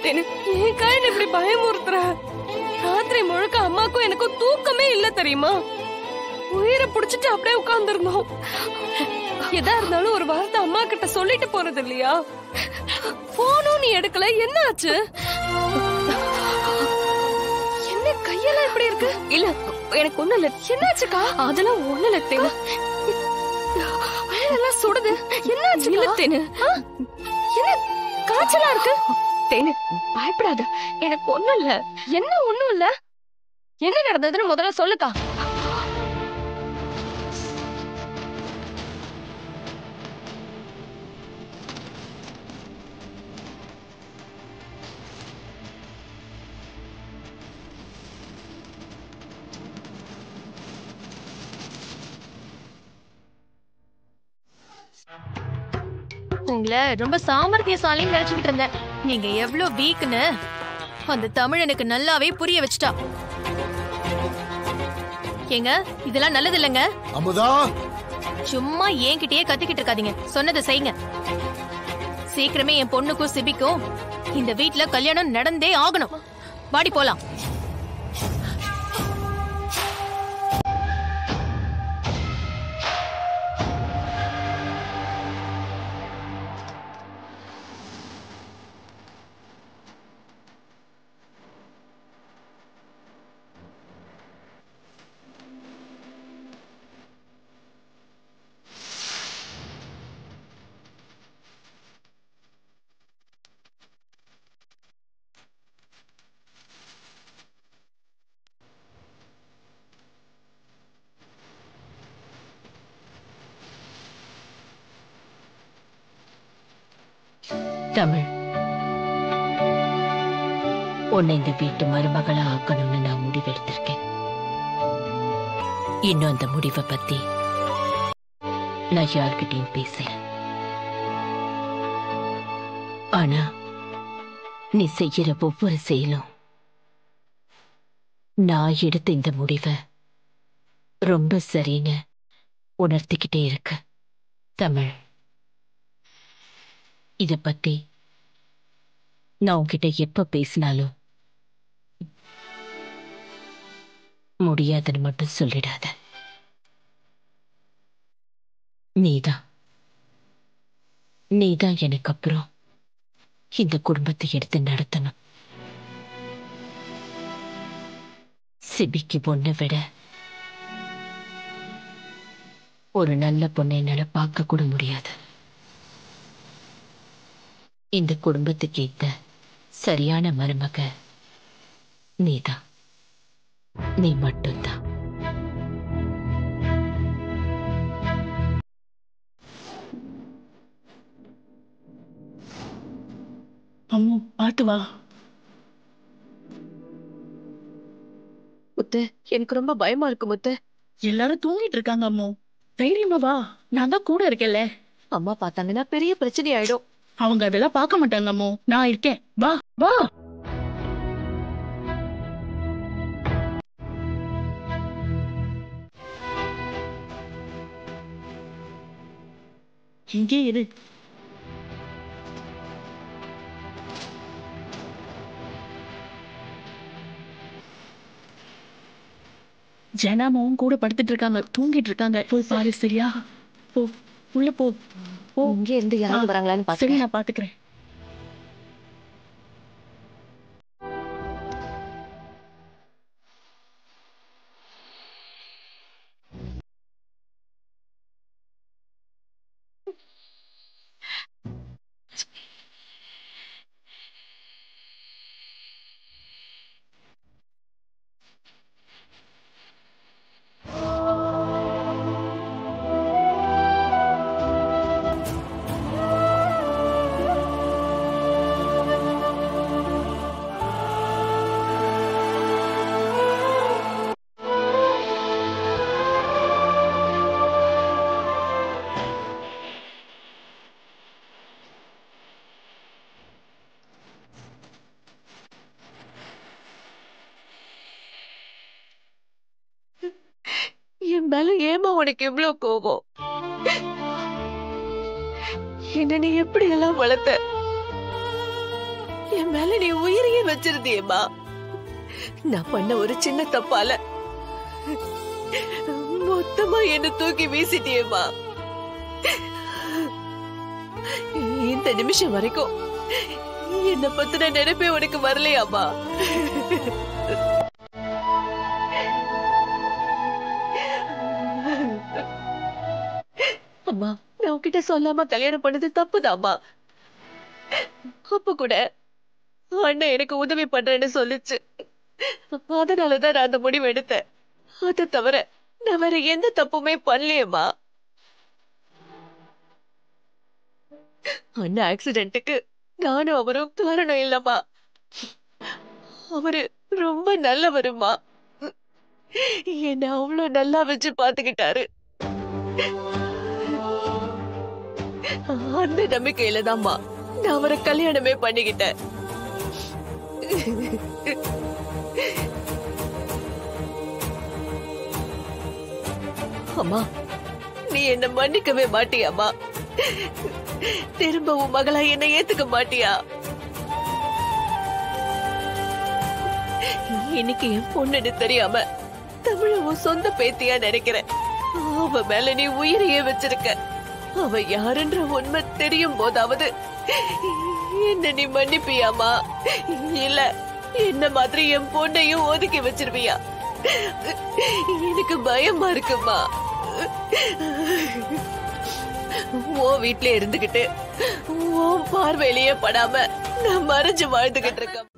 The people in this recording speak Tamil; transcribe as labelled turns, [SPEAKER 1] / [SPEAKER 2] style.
[SPEAKER 1] தேனு, ஏன்க்கா என்ன இப்படி பயமுறுத்துற? ராத்திரி முழுக்க அம்மாக்கும் எனக்கும் தூக்கமே இல்ல தெரியுமா? உயிரை புடிச்சிட்டு அப்படியே உட்கார்ந்துருந்தோம். எதா இருந்தாலும் ஒரு வார்த்தை அம்மா கிட்ட சொல்லிட்டு போறது இல்லையா? போனும் நீ எடுக்கல, என்ன ஆச்சு? என்ன கையெல்லாம் இப்படி இருக்கு? இல்ல எனக்கு ஒண்ணு இல்ல. என்னாச்சுக்கா? அதெல்லாம் ஒண்ணு இல்ல தேனு. எல்லாம் சுடுது. என்னாச்சு இல்ல தேனு? என்ன காய்ச்சலா இருக்கு? தேனு பயப்படாத, எனக்கு ஒண்ணும் இல்ல. என்ன ஒண்ணும் இல்ல? என்ன நடந்ததுன்னு முதல்ல சொல்லுக்கா.
[SPEAKER 2] உங்களை ரொம்ப சாமர்த்தியசாலின்னு நினைச்சுக்கிட்டு இருந்தேன். நீங்க எவ்வளவு வீக்னு அந்த தமிழ் எனக்கு நல்லாவே புரிய வச்சுட்டா. ஏங்க இதெல்லாம் நல்லது இல்லைங்க.
[SPEAKER 3] அமுதா,
[SPEAKER 2] சும்மா என்கிட்டயே கத்திக்கிட்டு இருக்காதீங்க, சொன்னதை செய்யுங்க. சீக்கிரமே என் பொண்ணுக்கும் சிபிக்கும் இந்த வீட்ல கல்யாணம் நடந்தே ஆகணும். வாடி போலாம்.
[SPEAKER 4] தமிழ், உன்னை இந்த வீட்டு மருமகளா ஆக்கணும்னு நான் முடிவெடுத்திருக்கேன். இன்னும் அந்த முடிவை பத்தி நான் யார்கிட்டயும் பேசல. ஆனா நீ செய்யற ஒவ்வொரு செயலும் நான் எடுத்த இந்த முடிவை ரொம்ப சரின்னு உணர்த்திக்கிட்டே இருக்கு. தமிழ், இத பத்தி நான் உன்கிட்ட எப்ப பேசினாலும் முடியாதுன்னு மட்டும் சொல்லிடாத. நீதான் எனக்கு அப்புறம் இந்த குடும்பத்தை எடுத்து நடத்தணும். சிபிக்கு பொண்ணை விட ஒரு நல்ல பொண்ணை என்னால பார்க்க கூட முடியாது. இந்த குடும்பத்துக்கு ஏத்த சரியான மருமக நீதான், நீ மட்டும்தான்.
[SPEAKER 5] அம்மு பாத்து வா.
[SPEAKER 1] முத்து, எனக்கு ரொம்ப பயமா இருக்கு முத்து.
[SPEAKER 5] எல்லாரும் தூங்கிட்டு இருக்காங்க அம்மு, தைரியமா வா, நான் தான் கூட இருக்கேன்ல.
[SPEAKER 1] அம்மா பார்த்தாங்கன்னா பெரிய பிரச்சனை ஆயிடும்.
[SPEAKER 5] அவங்க அதெல்லாம் பார்க்க மாட்டாங்க அம்மு, நான் இருக்கேன், வா வா. இங்கே இரு. ஜனமும் கூட படுத்துட்டு இருக்காங்க, தூங்கிட்டு இருக்காங்க. போய் பாரு, சரியா? போ, உள்ள போ.
[SPEAKER 1] இங்க இருந்து யாரும் வராங்களான்னு
[SPEAKER 5] சரி,
[SPEAKER 1] பாத்து.
[SPEAKER 5] நான் பாத்துக்கிறேன்.
[SPEAKER 1] என் மேல ஏமா உனக்கு எவ்வளவு கோபம்? என்ன நீ எப்படி எல்லாம் வளர்த்த?
[SPEAKER 3] என் மேல நீ உயிரையே வச்சிருந்தியேம்மா. நான் பண்ண ஒரு சின்ன தப்பால மொத்தமா என்ன தூக்கி வீசிட்டியேம்மா. இந்த நிமிஷம் வரைக்கும் என்ன பத்தின நினைப்பே உனக்கு வரலையாமா? அம்மா, நான் உன்கிட்ட சொல்லாம கல்யாணம் பண்ணது தப்புதாம்மா. அப்ப கூட அண்ணன் எனக்கு உதவி பண்றேன்னு சொல்லிச்சு. அதனாலதான் நான் அந்த முடிவு எடுத்தேன். அதை தவிர நான் வேற எந்த தப்புமே பண்ணலையேம்மா. அண்ணன் ஆக்சிடென்ட்டுக்கு நானும் அவரும் காரணம் இல்லம்மா. அவரு ரொம்ப நல்லவருமா. என்ன அவ்வளவு நல்லா வச்சு பாத்துக்கிட்டாரு. அந்த நம்பிக்கையில தான்மா நான் அவரை கல்யாணமே பண்ணிக்கிட்டேன். அம்மா, நீ என்ன மன்னிக்கவே மாட்டியாமா? திரும்பவும் மகளா என்ன ஏத்துக்க மாட்டியா? இன்னைக்கு என் பொண்ணுன்னு தெரியாம தமிழ உன் சொந்த பேத்தியா நினைக்கிறேன். அவ மேல நீ உயிரையே வச்சிருக்க. அவ யாருன்ற உண்மை தெரியும் போதாவது என்ன நீ மன்னிப்பியாமா? இல்ல என்ன மாதிரி என் பொண்ணையும் ஒதுக்கி வச்சிருவியா? எனக்கு பயமா இருக்குமா. உன் வீட்ல இருந்துகிட்டு உன் பார்வையிலேயே படாம நான் மறைஞ்சு வாழ்ந்துகிட்டு இருக்கேன்.